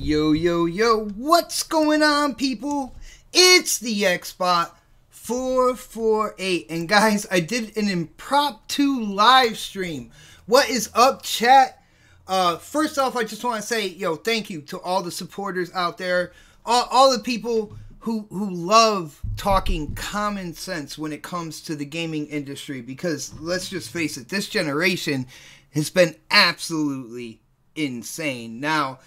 Yo, yo, yo, what's going on, people? It's the Xbot448. And guys, I did an impromptu live stream. What is up, chat? First off, I just want to say, thank you to all the supporters out there. All the people who love talking common sense when it comes to the gaming industry. Because, let's just face it, this generation has been absolutely insane. Now,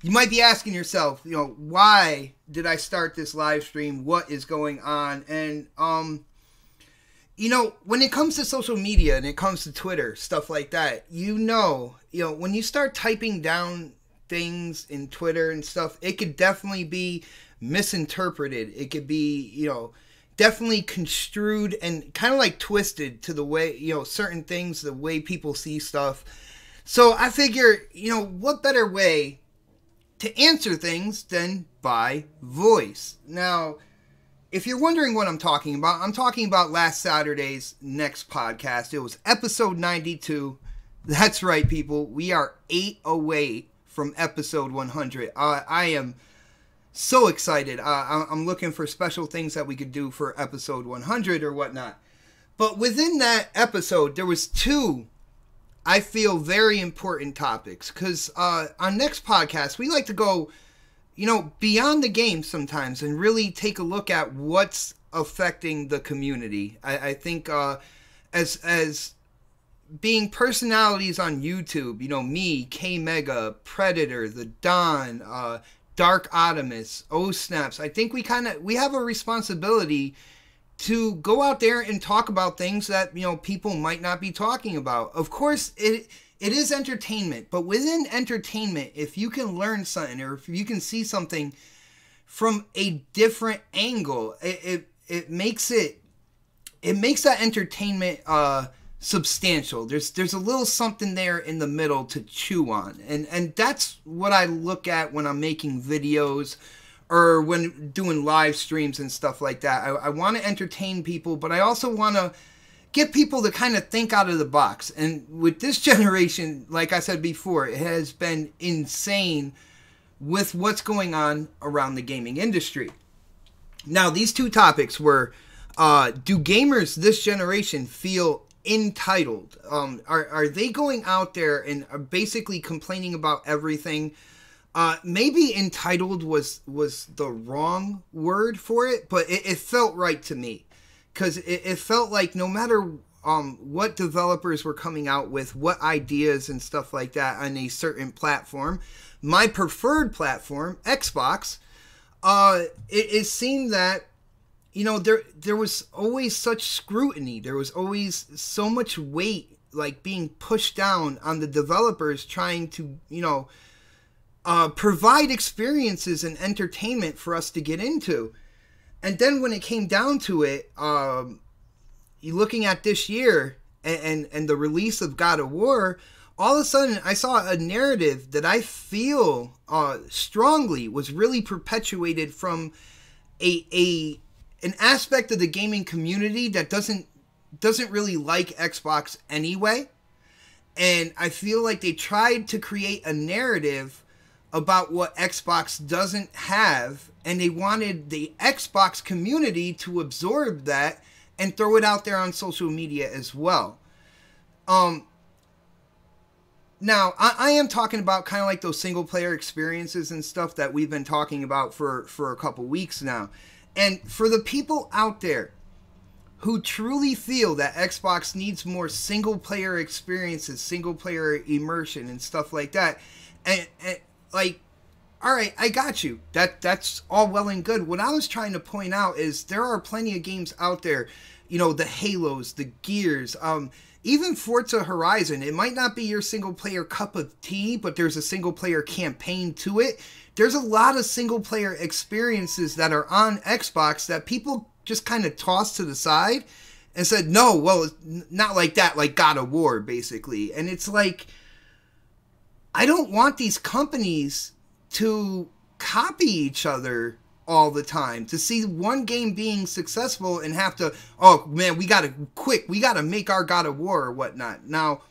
you might be asking yourself, why did I start this live stream? What is going on? And, when it comes to social media and it comes to Twitter, stuff like that, when you start typing down things in Twitter and stuff, it could definitely be misinterpreted. It could be, definitely construed and kind of like twisted to the way, certain things, the way people see stuff. So I figure, what better way to answer things than by voice. Now, if you're wondering what I'm talking about last Saturday's next podcast. It was episode 92. That's right, people. We are 8 away from episode 100. I am so excited. I'm looking for special things that we could do for episode 100 or whatnot. But within that episode, there was two, I feel, very important topics. Because on next podcast, we like to go, beyond the game sometimes and really take a look at what's affecting the community. I think as being personalities on YouTube, me, K-Mega, Predator, The Don, Dark Optimus, O-Snaps, I think we have a responsibility to go out there and talk about things that, people might not be talking about. Of course, it is entertainment, but within entertainment, if you can learn something or if you can see something from a different angle, it makes that entertainment substantial. There's a little something there in the middle to chew on, and that's what I look at when I'm making videos or when doing live streams and stuff like that. I want to entertain people, but I also want to get people to kind of think out of the box. And with this generation, like I said before, it has been insane with what's going on around the gaming industry. Now, these two topics were, do gamers this generation feel entitled? Are they going out there and are basically complaining about everything? Maybe entitled was the wrong word for it, but it felt right to me. Because it felt like no matter what developers were coming out with, what ideas and stuff like that on a certain platform, my preferred platform, Xbox, it seemed that, there was always such scrutiny. There was always so much weight, like, being pushed down on the developers trying to, provide experiences and entertainment for us to get into. And then when it came down to it, you looking at this year and the release of God of War, all of a sudden I saw a narrative that I feel strongly was really perpetuated from an aspect of the gaming community that doesn't really like Xbox anyway. And I feel like they tried to create a narrative about what Xbox doesn't have, and they wanted the Xbox community to absorb that and throw it out there on social media as well. Now, I am talking about kind of like those single-player experiences and stuff that we've been talking about for a couple weeks now. And for the people out there who truly feel that Xbox needs more single-player experiences, single-player immersion and stuff like that, and like, all right, I got you. That's all well and good. What I was trying to point out is there are plenty of games out there, the Halos, the Gears, even Forza Horizon. It might not be your single-player cup of tea, but there's a single-player campaign to it. There's a lot of single-player experiences that are on Xbox that people just kind of tossed to the side and said, no, well, it's not like that, like God of War, basically. And it's like, I don't want these companies to copy each other all the time. To see one game being successful and have to, oh man, we gotta make our God of War or whatnot. Now,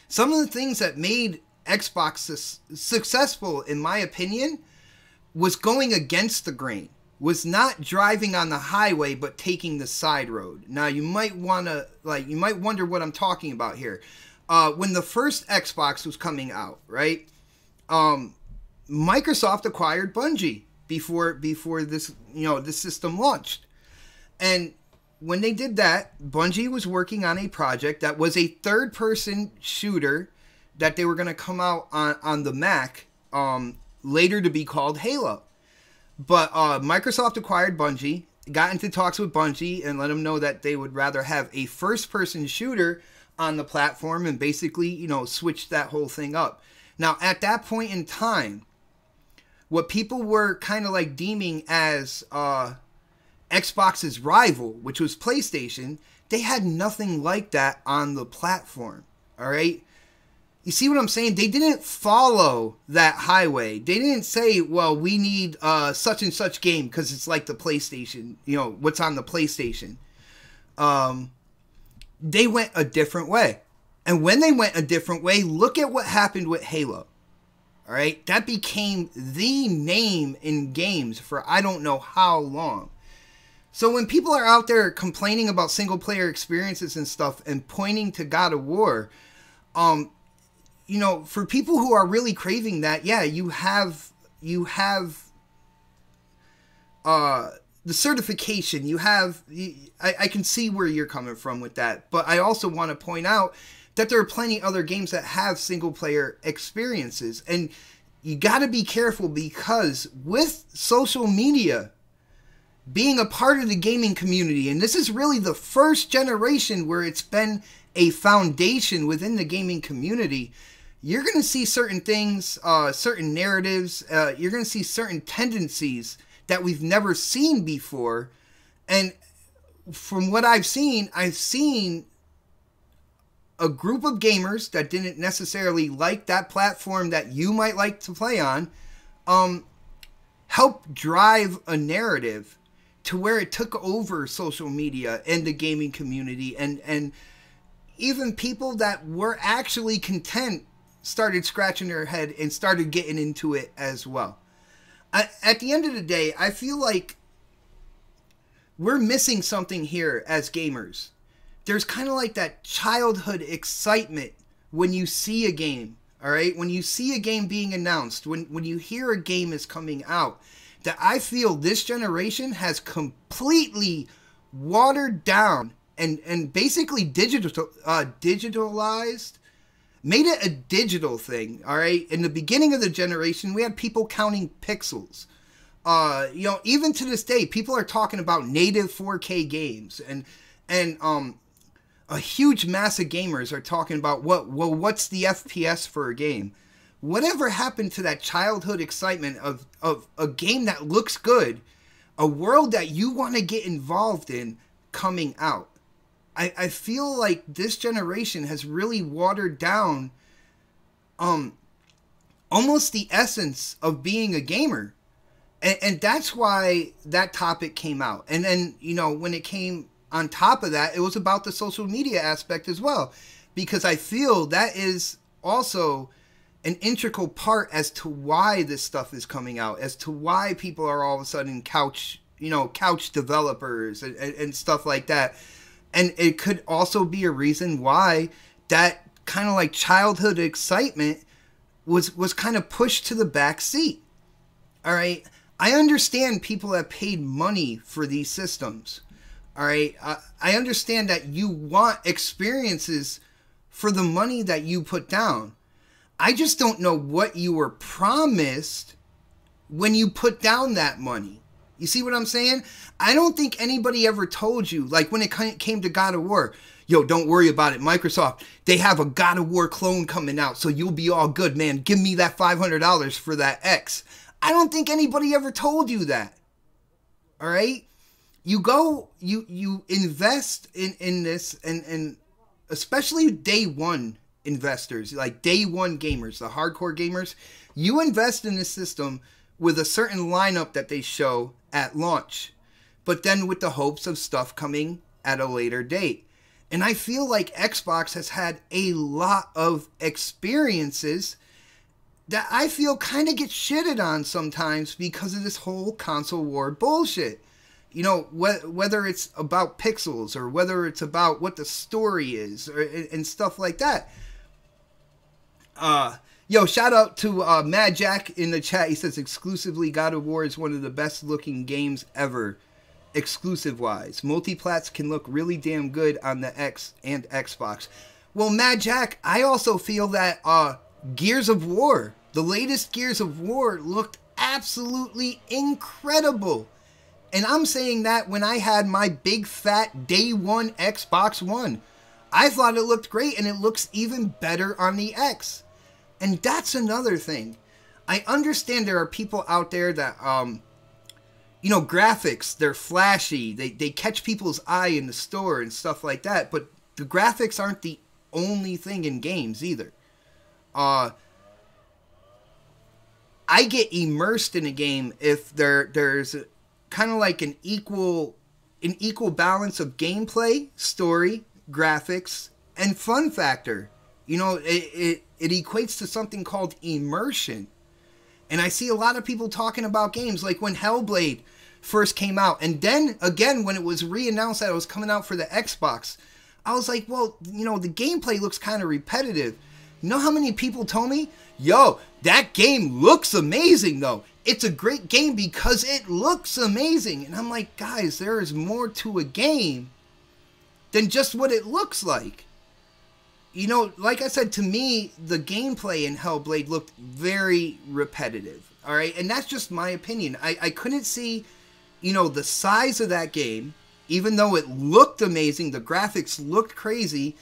some of the things that made Xbox successful, in my opinion, was going against the grain, was not driving on the highway but taking the side road. Now you might wonder what I'm talking about here. When the first Xbox was coming out, right? Microsoft acquired Bungie before this, this system launched. And when they did that, Bungie was working on a project that was a third-person shooter that they were going to come out on the Mac, later to be called Halo. But Microsoft acquired Bungie, got into talks with Bungie, and let them know that they would rather have a first-person shooter on the platform, and basically, switch that whole thing up. Now, at that point in time, what people were kind of like deeming as Xbox's rival, which was PlayStation, they had nothing like that on the platform. All right? You see what I'm saying? They didn't follow that highway. They didn't say, well, we need such and such game because it's like the PlayStation, what's on the PlayStation. They went a different way. And when they went a different way, look at what happened with Halo. All right? That became the name in games for I don't know how long. So when people are out there complaining about single player experiences and stuff and pointing to God of War, for people who are really craving that, yeah, you have the certification, I can see where you're coming from with that. But I also want to point out that there are plenty other games that have single player experiences. And you got to be careful, because with social media being a part of the gaming community, and this is really the first generation where it's been a foundation within the gaming community, you're going to see certain things, certain narratives, you're going to see certain tendencies that we've never seen before. And from what I've seen a group of gamers that didn't necessarily like that platform that you might like to play on, help drive a narrative to where it took over social media and the gaming community, and even people that were actually content started scratching their head and started getting into it as well. At the end of the day, I feel like we're missing something here as gamers. There's kind of like that childhood excitement when you see a game, all right? When you see a game being announced, when you hear a game is coming out, that I feel this generation has completely watered down and basically digitalized, made it a digital thing, all right? In the beginning of the generation, we had people counting pixels. Even to this day, people are talking about native 4K games, and a huge mass of gamers are talking about what's the FPS for a game? Whatever happened to that childhood excitement of a game that looks good, a world that you want to get involved in coming out? I feel like this generation has really watered down almost the essence of being a gamer. And that's why that topic came out. And then, when it came on top of that, it was about the social media aspect as well. Because I feel that is also an integral part as to why this stuff is coming out, as to why people are all of a sudden couch developers and stuff like that. And it could also be a reason why that kind of like childhood excitement was kind of pushed to the back seat. All right. I understand people have paid money for these systems. All right. I understand that you want experiences for the money that you put down. I just don't know what you were promised when you put down that money. You see what I'm saying? I don't think anybody ever told you, like when it came to God of War, yo, don't worry about it, Microsoft, they have a God of War clone coming out, so you'll be all good, man. Give me that $500 for that X. I don't think anybody ever told you that. All right? You invest in this, and especially day one investors, like day one gamers, the hardcore gamers, you invest in this system with a certain lineup that they show at launch, but then with the hopes of stuff coming at a later date. And I feel like Xbox has had a lot of experiences that I feel kind of gets shitted on sometimes because of this whole console war bullshit. You know, whether it's about pixels or whether it's about what the story is and stuff like that. Yo, shout out to Mad Jack in the chat. He says exclusively God of War is one of the best looking games ever. Exclusive wise. Multiplats can look really damn good on the X and Xbox. Well, Mad Jack, I also feel that Gears of War, the latest Gears of War, looked absolutely incredible. And I'm saying that when I had my big fat day one Xbox One. I thought it looked great, and it looks even better on the X. And that's another thing. I understand there are people out there that, you know, graphics, they're flashy. They catch people's eye in the store and stuff like that. But the graphics aren't the only thing in games either. I get immersed in a game if there's kind of like an equal balance of gameplay, story, graphics, and fun factor. You know, it equates to something called immersion. And I see a lot of people talking about games like when Hellblade first came out, and then again when it was re-announced that it was coming out for the Xbox, I was like, well, you know, the gameplay looks kind of repetitive. You know how many people told me, yo, that game looks amazing though. It's a great game because it looks amazing. And I'm like, guys, there is more to a game than just what it looks like. You know, like I said, to me, the gameplay in Hellblade looked very repetitive. All right, and that's just my opinion. I couldn't see, you know, the size of that game, even though it looked amazing, the graphics looked crazy.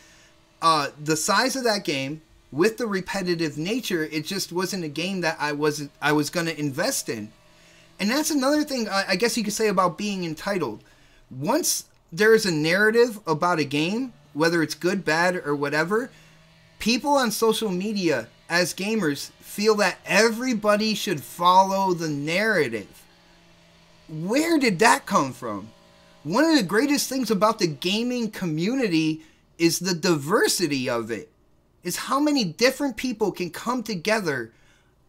The size of that game, with the repetitive nature, it just wasn't a game that I was going to invest in. And that's another thing I guess you could say about being entitled. Once there's a narrative about a game, whether it's good, bad, or whatever, people on social media as gamers feel that everybody should follow the narrative. Where did that come from? One of the greatest things about the gaming community is the diversity of it. Is how many different people can come together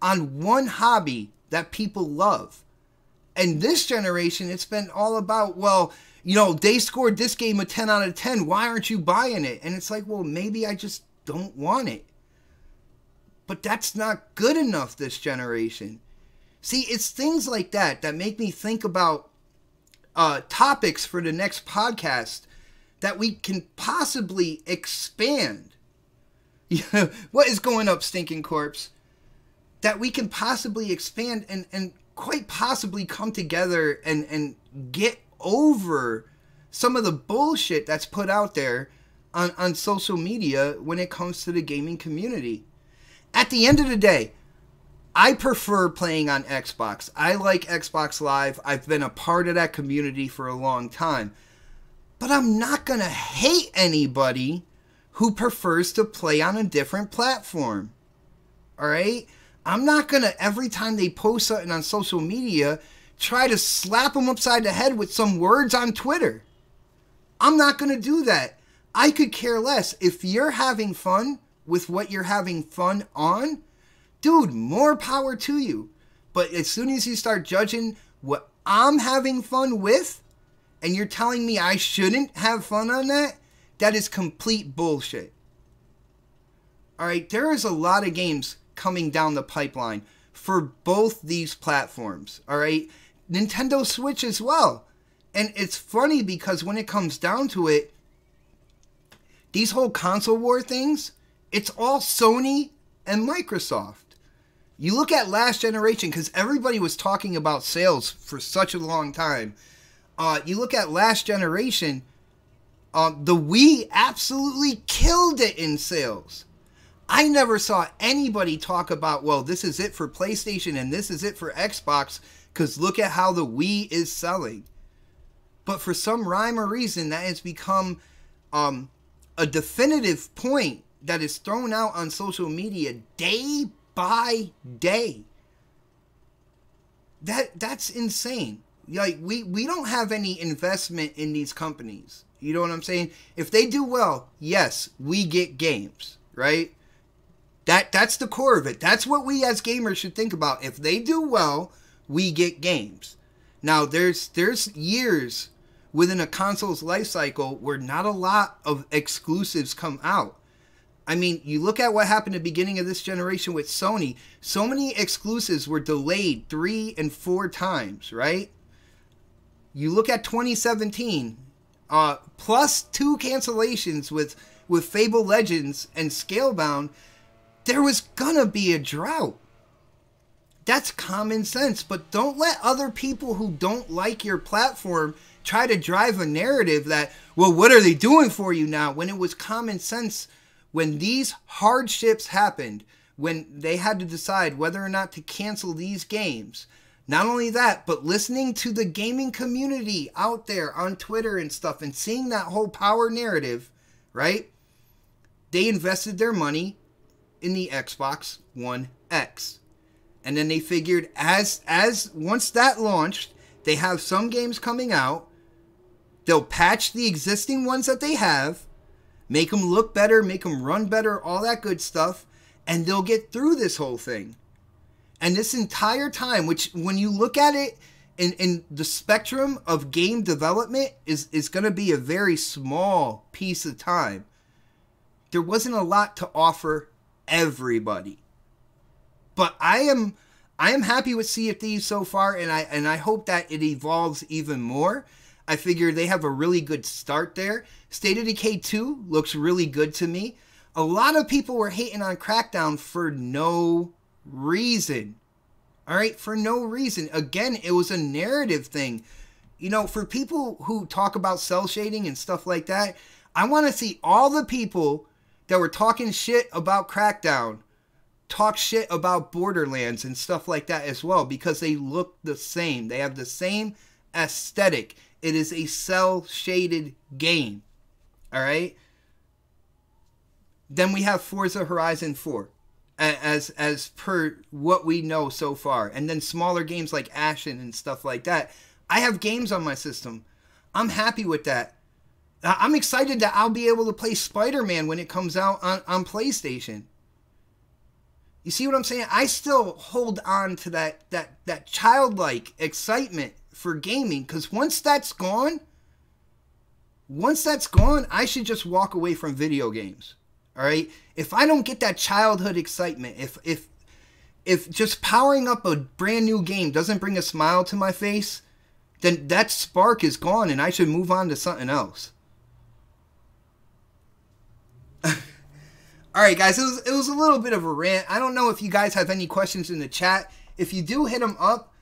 on one hobby that people love. And this generation, it's been all about, well, you know, they scored this game a 10 out of 10. Why aren't you buying it? And it's like, well, maybe I just don't want it. But that's not good enough this generation. See, it's things like that that make me think about topics for the next podcast that we can possibly expand. What is going up, Stinking Corpse? That we can possibly expand and quite possibly come together and get over some of the bullshit that's put out there on social media when it comes to the gaming community. At the end of the day, I prefer playing on Xbox. I like Xbox Live. I've been a part of that community for a long time. But I'm not going to hate anybody who prefers to play on a different platform. Alright? I'm not going to, every time they post something on social media, try to slap them upside the head with some words on Twitter. I'm not going to do that. I could care less. If you're having fun with what you're having fun on, dude, more power to you. But as soon as you start judging what I'm having fun with, and you're telling me I shouldn't have fun on that, that is complete bullshit. Alright, there is a lot of games coming down the pipeline for both these platforms. Alright, Nintendo Switch as well. And it's funny because when it comes down to it, these whole console war things, it's all Sony and Microsoft. You look at last generation, because everybody was talking about sales for such a long time. You look at last generation, the Wii absolutely killed it in sales. I never saw anybody talk about, well, this is it for PlayStation and this is it for Xbox, because look at how the Wii is selling. But for some rhyme or reason, that has become a definitive point that is thrown out on social media day by day. That's insane. Like, we don't have any investment in these companies. You know what I'm saying? If they do well, yes, we get games, right? That's the core of it. That's what we as gamers should think about. If they do well, we get games. Now, there's years within a console's life cycle where not a lot of exclusives come out. I mean, you look at what happened at the beginning of this generation with Sony. So many exclusives were delayed 3 and 4 times, right? You look at 2017, plus 2 cancellations with Fable Legends and Scalebound. There was gonna be a drought. That's common sense, but don't let other people who don't like your platform try to drive a narrative that, well, what are they doing for you now? When it was common sense, when these hardships happened, when they had to decide whether or not to cancel these games. Not only that, but listening to the gaming community out there on Twitter and stuff and seeing that whole power narrative, right? They invested their money in the Xbox One X. And then they figured as once that launched, they have some games coming out. They'll patch the existing ones that they have, make them look better, make them run better, all that good stuff, and they'll get through this whole thing. And this entire time, which when you look at it in the spectrum of game development is going to be a very small piece of time. There wasn't a lot to offer everybody. But I am happy with Sea of Thieves so far, and I hope that it evolves even more. I figure they have a really good start there. State of Decay 2 looks really good to me. A lot of people were hating on Crackdown for no reason. All right, for no reason. Again, it was a narrative thing. You know, for people who talk about cell shading and stuff like that, I want to see all the people that were talking shit about Crackdown talk shit about Borderlands and stuff like that as well, because they look the same. They have the same aesthetic. It is a cell shaded game. All right. Then we have Forza Horizon 4 as per what we know so far, and then smaller games like Ashen and stuff like that. I have games on my system. I'm happy with that. I'm excited that I'll be able to play Spider-Man when it comes out on PlayStation. You see what I'm saying? I still hold on to that childlike excitement for gaming, because once that's gone, I should just walk away from video games. All right? If I don't get that childhood excitement, if just powering up a brand new game doesn't bring a smile to my face, then that spark is gone and I should move on to something else. All right, guys, it was a little bit of a rant. I don't know if you guys have any questions in the chat. If you do, hit them up.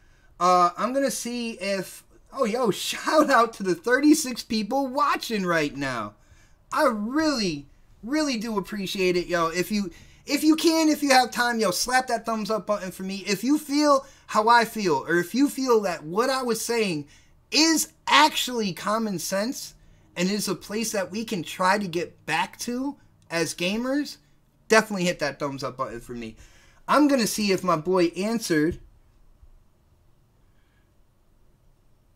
I'm going to see if... Oh, yo, shout out to the 36 people watching right now. I really do appreciate it, yo. If you have time, yo, slap that thumbs up button for me. If you feel how I feel, or if you feel that what I was saying is actually common sense and is a place that we can try to get back to as gamers, definitely hit that thumbs up button for me. I'm going to see if my boy answered.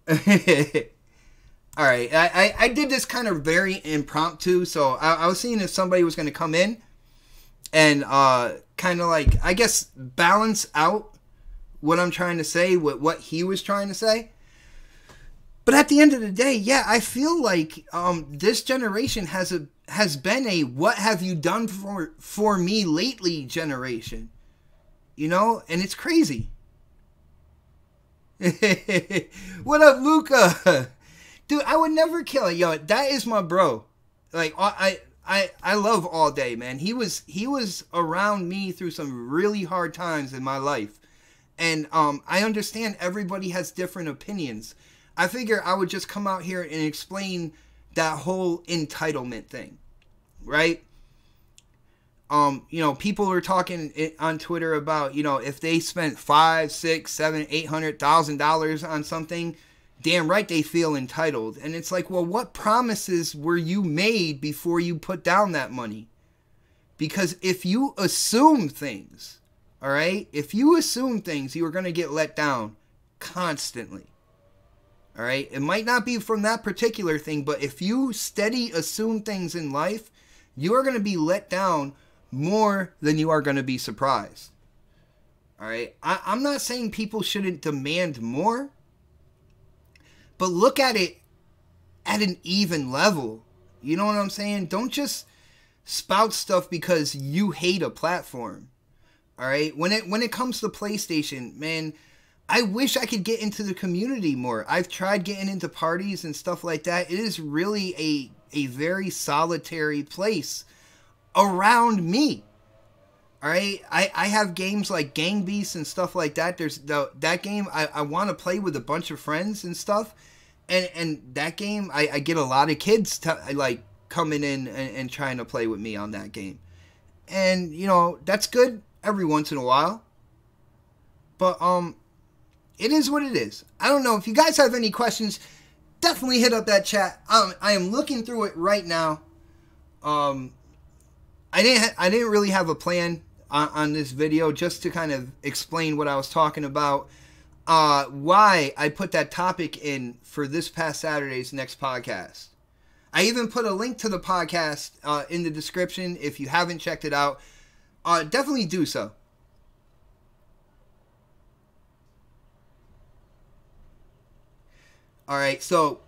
All right, I did this kind of very impromptu, so I was seeing if somebody was going to come in and kind of like, I guess, balance out what I'm trying to say with what he was trying to say. But at the end of the day, yeah, I feel like this generation has been a what have you done for me lately generation, you know, and it's crazy. What up, Luca? Dude, I would never kill it. Yo, that is my bro. Like, I love All Day, man. He was around me through some really hard times in my life. And I understand everybody has different opinions. I figure I would just come out here and explain that whole entitlement thing, right? You know, people are talking on Twitter about, you know, if they spent $500,000, $600,000, $700,000, $800,000 on something, damn right they feel entitled. And it's like, well, what promises were you made before you put down that money? Because if you assume things, all right, if you assume things, you are going to get let down constantly. All right, it might not be from that particular thing, but if you steady assume things in life, you are going to be let down more than you are going to be surprised. All right. I'm not saying people shouldn't demand more, but look at it at an even level. You know what I'm saying? Don't just spout stuff because you hate a platform. All right. When it comes to PlayStation, man, I wish I could get into the community more. I've tried getting into parties and stuff like that. It is really a very solitary place around me. All right, I have games like Gang Beasts and stuff like that. There's that game I want to play with a bunch of friends and stuff, and that game I get a lot of kids like coming in and trying to play with me on that game, and you know that's good every once in a while. But it is what it is. I don't know if you guys have any questions. Definitely hit up that chat. I am looking through it right now. I didn't really have a plan on this video, just to kind of explain what I was talking about, why I put that topic in for this past Saturday's next podcast. I even put a link to the podcast in the description. If you haven't checked it out, definitely do so. All right, so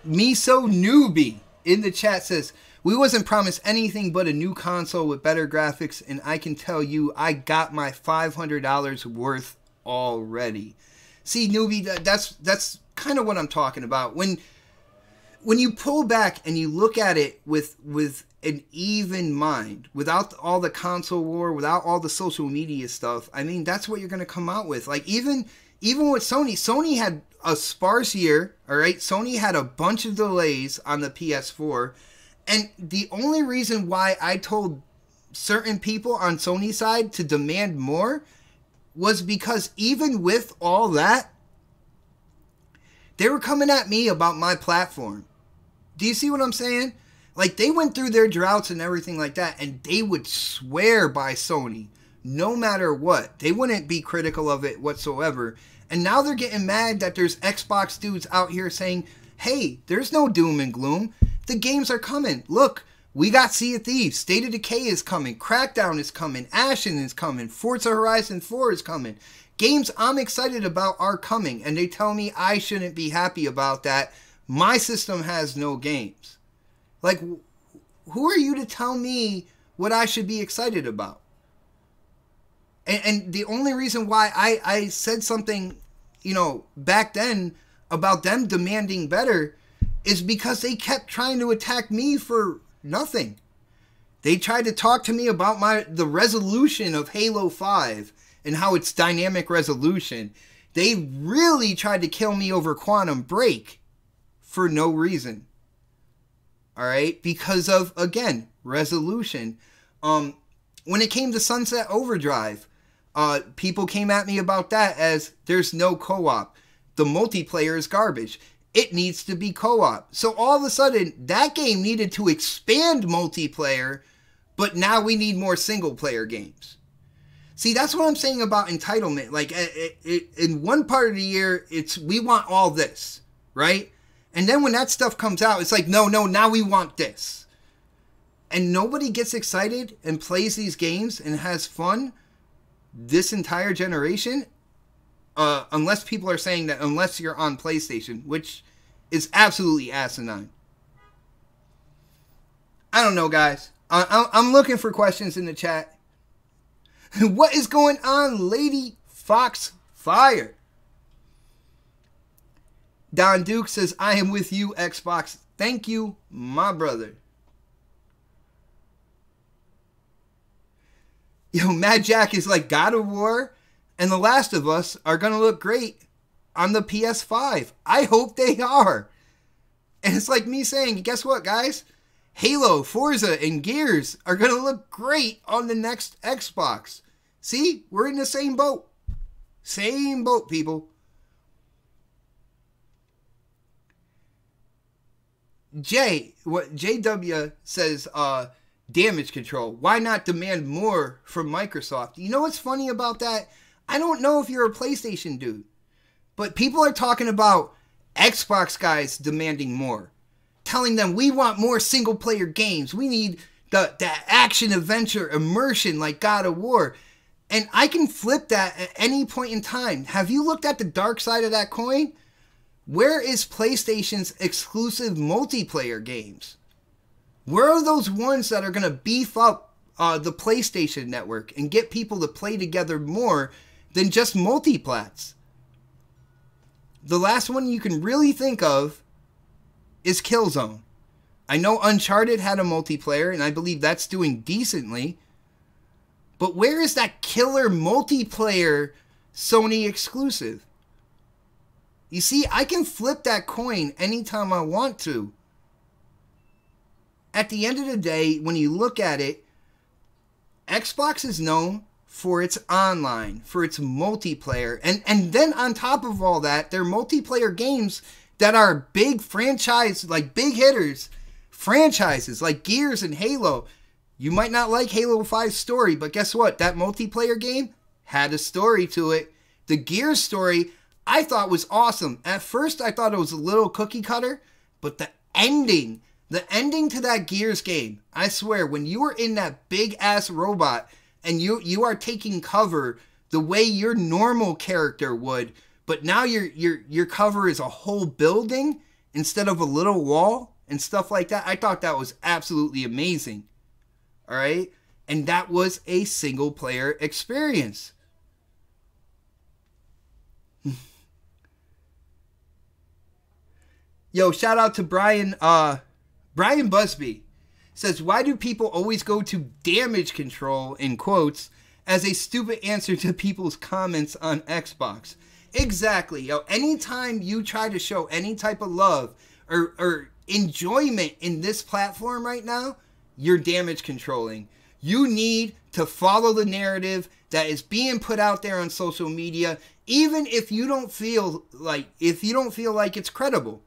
Miso Newbie in the chat says, we wasn't promised anything but a new console with better graphics, and I can tell you I got my $500 worth already. See, Newbie, that's kind of what I'm talking about. When you pull back and you look at it with an even mind, without all the console war, without all the social media stuff, I mean, that's what you're going to come out with. Like, even with Sony had a sparse year, all right? Sony had a bunch of delays on the PS4. And the only reason why I told certain people on Sony's side to demand more was because even with all that, they were coming at me about my platform. Do you see what I'm saying? Like, they went through their droughts and everything like that, and they would swear by Sony no matter what. They wouldn't be critical of it whatsoever. And now they're getting mad that there's Xbox dudes out here saying, hey, there's no doom and gloom. The games are coming. Look, we got Sea of Thieves. State of Decay is coming. Crackdown is coming. Ashen is coming. Forza Horizon 4 is coming. Games I'm excited about are coming. And they tell me I shouldn't be happy about that. My system has no games. Like, who are you to tell me what I should be excited about? And the only reason why I said something, you know, back then about them demanding better is because they kept trying to attack me for nothing. They tried to talk to me about the resolution of Halo 5 and how it's dynamic resolution. They really tried to kill me over Quantum Break for no reason. All right? Because of, again, resolution. When it came to Sunset Overdrive, people came at me about that as there's no co-op. The multiplayer is garbage. It needs to be co-op. So all of a sudden, that game needed to expand multiplayer, but now we need more single-player games. See, that's what I'm saying about entitlement. Like, in one part of the year, it's we want all this, right? And then when that stuff comes out, it's like, no, now we want this. And nobody gets excited and plays these games and has fun this entire generation, unless people are saying that unless you're on PlayStation, which is absolutely asinine. I don't know, guys. I'm looking for questions in the chat. What is going on, Lady Fox Fire? Don Duke says, I am with you, Xbox. Thank you, my brother. Yo, Mad Jack is like, God of War and The Last of Us are going to look great on the PS5. I hope they are. And it's like me saying, guess what, guys? Halo, Forza, and Gears are going to look great on the next Xbox. See? We're in the same boat. Same boat, people. JW says, damage control. Why not demand more from Microsoft? You know what's funny about that? I don't know if you're a PlayStation dude, but people are talking about Xbox guys demanding more. Telling them we want more single player games. We need that action adventure immersion like God of War. And I can flip that at any point in time. Have you looked at the dark side of that coin? Where is PlayStation's exclusive multiplayer games? Where are those ones that are going to beef up the PlayStation network and get people to play together more than just multiplats? The last one you can really think of is Killzone. I know Uncharted had a multiplayer, and I believe that's doing decently. But where is that killer multiplayer Sony exclusive? You see, I can flip that coin anytime I want to. At the end of the day, when you look at it, Xbox is known for its online, for its multiplayer. And then on top of all that, they're multiplayer games that are big franchise, like big hitters. Franchises like Gears and Halo. You might not like Halo 5's story, but guess what? That multiplayer game had a story to it. The Gears story, I thought was awesome. At first, I thought it was a little cookie cutter, but the ending to that Gears game, I swear, when you were in that big ass robot and you are taking cover the way your normal character would, but now your cover is a whole building instead of a little wall and stuff like that. I thought that was absolutely amazing. All right? And that was a single player experience. Yo, shout out to Brian Busby. Says, why do people always go to damage control, in quotes, as a stupid answer to people's comments on Xbox? Exactly, yo. Anytime you try to show any type of love or enjoyment in this platform right now, you're damage controlling. You need to follow the narrative that is being put out there on social media, even if you don't feel like it's credible.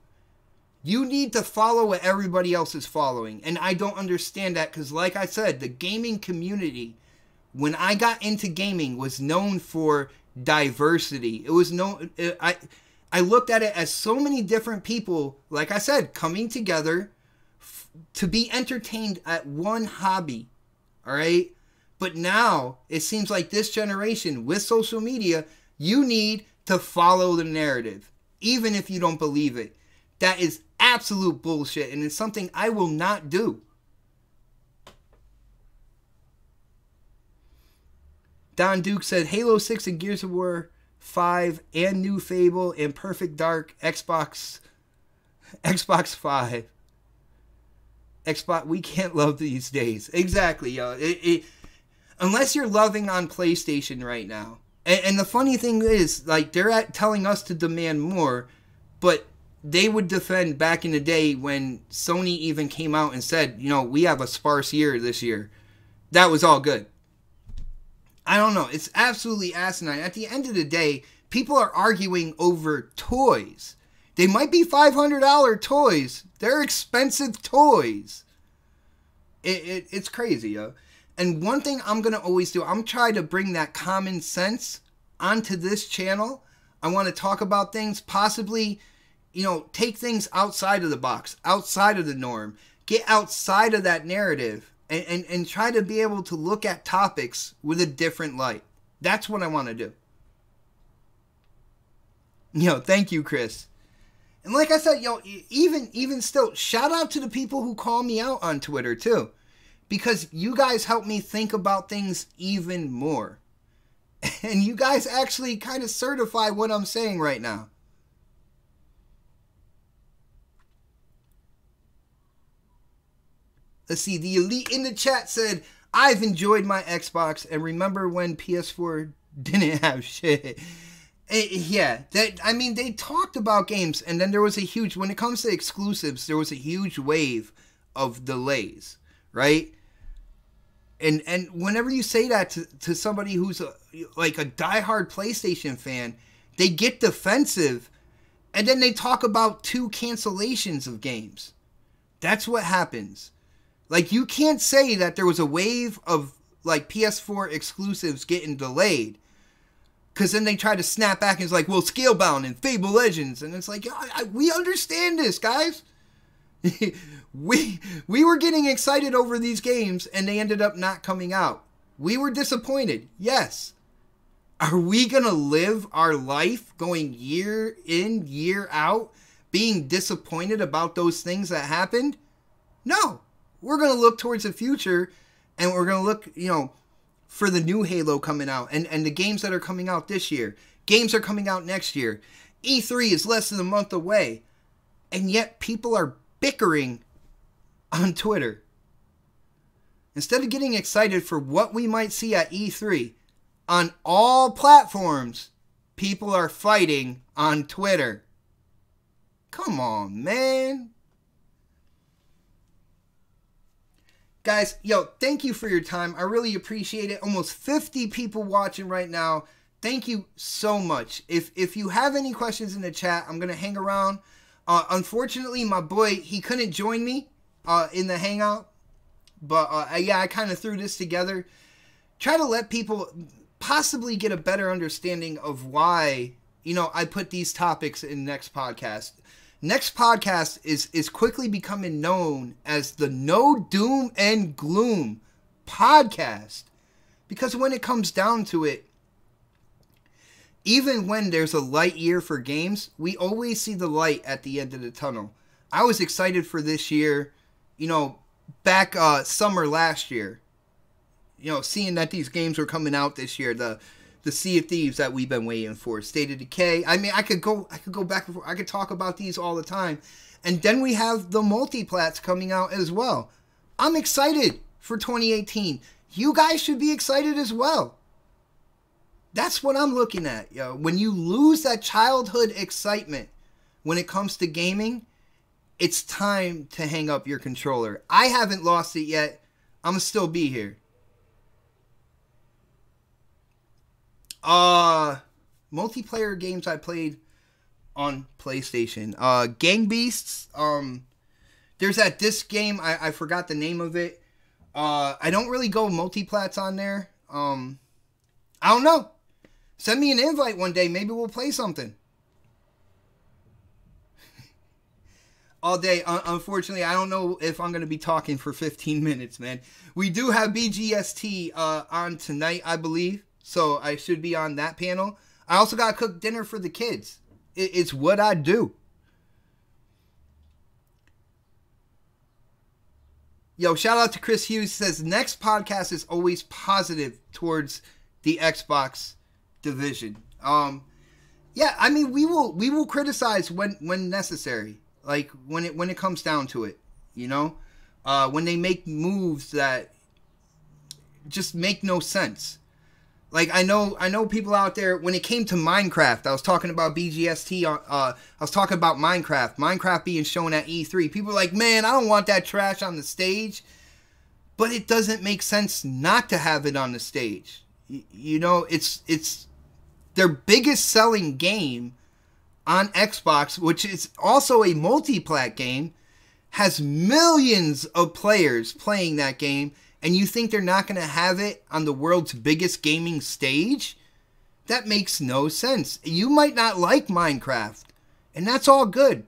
You need to follow what everybody else is following. And I don't understand that because, like I said, the gaming community, when I got into gaming, was known for diversity. It was I looked at it as so many different people, like I said, coming together to be entertained at one hobby. All right? But now it seems like this generation with social media, you need to follow the narrative, even if you don't believe it. That is absolute bullshit, and it's something I will not do. Don Duke said Halo 6 and Gears of War 5 and New Fable and Perfect Dark Xbox 5. Xbox, we can't love these days. Exactly, yo. Unless you're loving on PlayStation right now. And the funny thing is, like, they're telling us to demand more, but they would defend back in the day when Sony even came out and said, you know, we have a sparse year this year. That was all good. I don't know. It's absolutely asinine. At the end of the day, people are arguing over toys. They might be $500 toys. They're expensive toys. It's crazy, yo. And one thing I'm going to always do, I'm trying to bring that common sense onto this channel. I want to talk about things, possibly, you know, take things outside of the box, outside of the norm, get outside of that narrative, and try to be able to look at topics with a different light. That's what I want to do. Yo, thank you, Chris. And like I said, yo, even still, shout out to the people who call me out on Twitter, too. Because you guys help me think about things even more. And you guys actually kind of certify what I'm saying right now. Let's see, the Elite in the chat said, I've enjoyed my Xbox and remember when PS4 didn't have shit. Yeah, they talked about games and then there was a huge, when it comes to exclusives, there was a huge wave of delays, right? And whenever you say that to somebody who's like a diehard PlayStation fan, they get defensive and then they talk about 2 cancellations of games. That's what happens. Like, you can't say that there was a wave of, like, PS4 exclusives getting delayed. Because then they try to snap back and it's like, well, Scalebound and Fable Legends. And it's like, we understand this, guys. We were getting excited over these games and they ended up not coming out. We were disappointed. Yes. Are we going to live our life going year in, year out, being disappointed about those things that happened? No. We're going to look towards the future and we're going to look, for the new Halo coming out and the games that are coming out this year. Games are coming out next year. E3 is less than a month away. And yet people are bickering on Twitter. Instead of getting excited for what we might see at E3, on all platforms, people are fighting on Twitter. Come on, man. Guys, thank you for your time. I really appreciate it. Almost 50 people watching right now. Thank you so much. If you have any questions in the chat, I'm going to hang around. Unfortunately, my boy, he couldn't join me in the Hangout. But, I kind of threw this together. Try to let people possibly get a better understanding of why, I put these topics in next podcast. Next podcast is quickly becoming known as the No Doom and Gloom podcast. Because when it comes down to it, even when there's a light year for games, we always see the light at the end of the tunnel. I was excited for this year, back summer last year. Seeing that these games were coming out this year, the Sea of Thieves that we've been waiting for, State of Decay. I mean, I could go back and forth. I could talk about these all the time. And then we have the multiplats coming out as well. I'm excited for 2018. You guys should be excited as well. That's what I'm looking at. When you lose that childhood excitement when it comes to gaming, it's time to hang up your controller. I haven't lost it yet. I'm going to still be here. Multiplayer games I played on PlayStation. Gang Beasts. There's that disc game. I forgot the name of it. I don't really go multiplats on there. I don't know. Send me an invite one day. Maybe we'll play something. All day. Unfortunately, I don't know if I'm going to be talking for 15 minutes, man. We do have BGST on tonight, I believe. So I should be on that panel. I also got to cook dinner for the kids. It's what I do. Shout out to Chris Hughes. Says, next podcast is always positive towards the Xbox division. Yeah, I mean, we will criticize when necessary. Like, when it comes down to it. When they make moves that just make no sense. Like, I know people out there, when it came to Minecraft, I was talking about BGST, I was talking about Minecraft being shown at E3. People were like, man, I don't want that trash on the stage. But it doesn't make sense not to have it on the stage. It's their biggest selling game on Xbox, which is also a multi-plat game, has millions of players playing that game. And you think they're not going to have it on the world's biggest gaming stage? That makes no sense. You might not like Minecraft, and that's all good.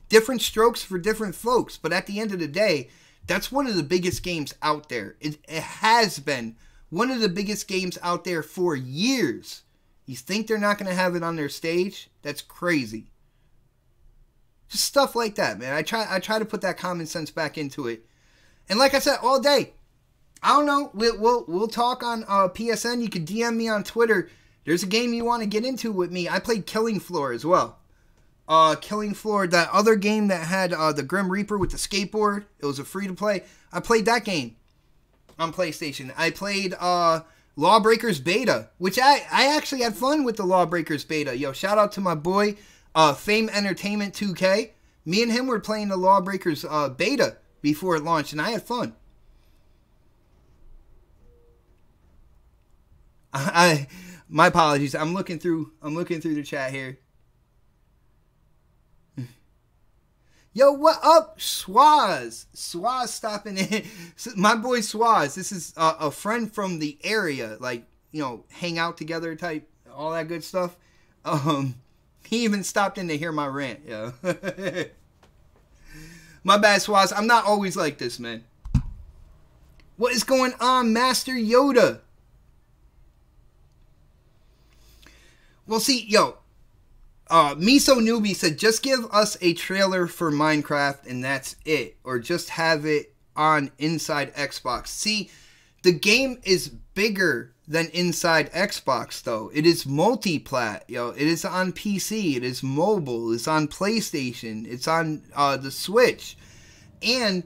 Different strokes for different folks. But at the end of the day, that's one of the biggest games out there. It has been one of the biggest games out there for years. You think they're not going to have it on their stage? That's crazy. Just stuff like that, man. I try to put that common sense back into it. And like I said, all day. I don't know. We'll talk on PSN. You can DM me on Twitter. There's a game you want to get into with me. I played Killing Floor as well. Killing Floor, that other game that had the Grim Reaper with the skateboard. It was a free-to-play. I played that game on PlayStation. I played Lawbreakers Beta, which I actually had fun with the Lawbreakers Beta. Shout out to my boy, Fame Entertainment 2K. Me and him were playing the Lawbreakers Beta before it launched, and I had fun. My apologies. I'm looking through the chat here. Yo, what up, Swaz? Swaz stopping in. My boy Swaz. This is a friend from the area, like, hang out together type, all that good stuff. He even stopped in to hear my rant, yo. My bad, Swaz. I'm not always like this, man. What is going on, Master Yoda? Well, see, yo, Miso Newbie said, just give us a trailer for Minecraft and that's it. Or just have it on Inside Xbox. See, the game is bigger than Inside Xbox, though. It is multi-plat, yo. It is on PC. It is mobile. It's on PlayStation. It's on the Switch. And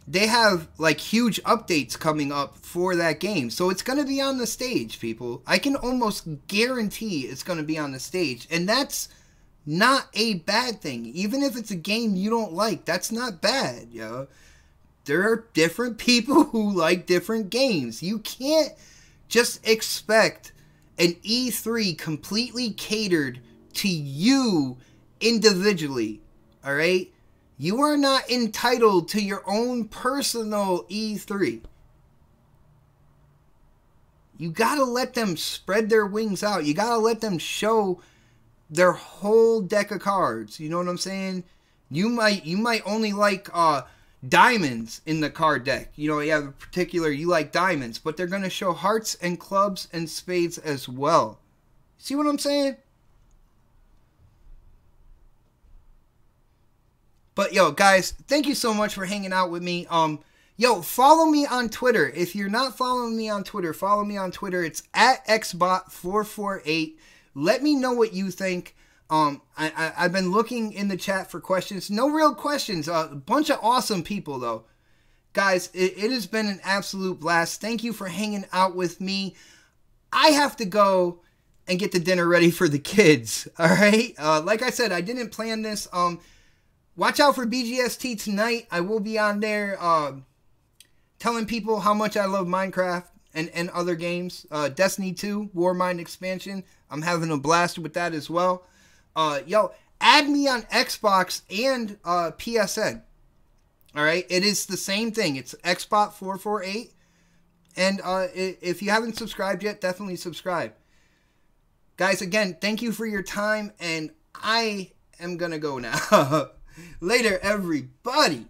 they have, like, huge updates coming up for that game. So it's going to be on the stage, people. I can almost guarantee it's going to be on the stage. And that's not a bad thing. Even if it's a game you don't like, that's not bad, yo. There are different people who like different games. You can't just expect an E3 completely catered to you individually, alright? You are not entitled to your own personal E3. You gotta let them spread their wings out. You gotta let them show their whole deck of cards. You know what I'm saying? You might only like diamonds in the card deck. You know, you have a particular, you like diamonds, but they're going to show hearts and clubs and spades as well. See what I'm saying? But yo, guys, thank you so much for hanging out with me. Yo, follow me on Twitter. If you're not following me on Twitter, follow me on Twitter. It's at xbot448. Let me know what you think. I've been looking in the chat for questions. No real questions. A bunch of awesome people, though. Guys, it has been an absolute blast. Thank you for hanging out with me. I have to go and get the dinner ready for the kids. All right? Like I said, I didn't plan this. Watch out for BGST tonight. I will be on there telling people how much I love Minecraft and other games. Destiny 2, Warmind expansion. I'm having a blast with that as well. Yo, add me on Xbox and PSN. Alright, it is the same thing. It's xbot448. And if you haven't subscribed yet, definitely subscribe. Guys, again, thank you for your time. And I am going to go now. Later, everybody.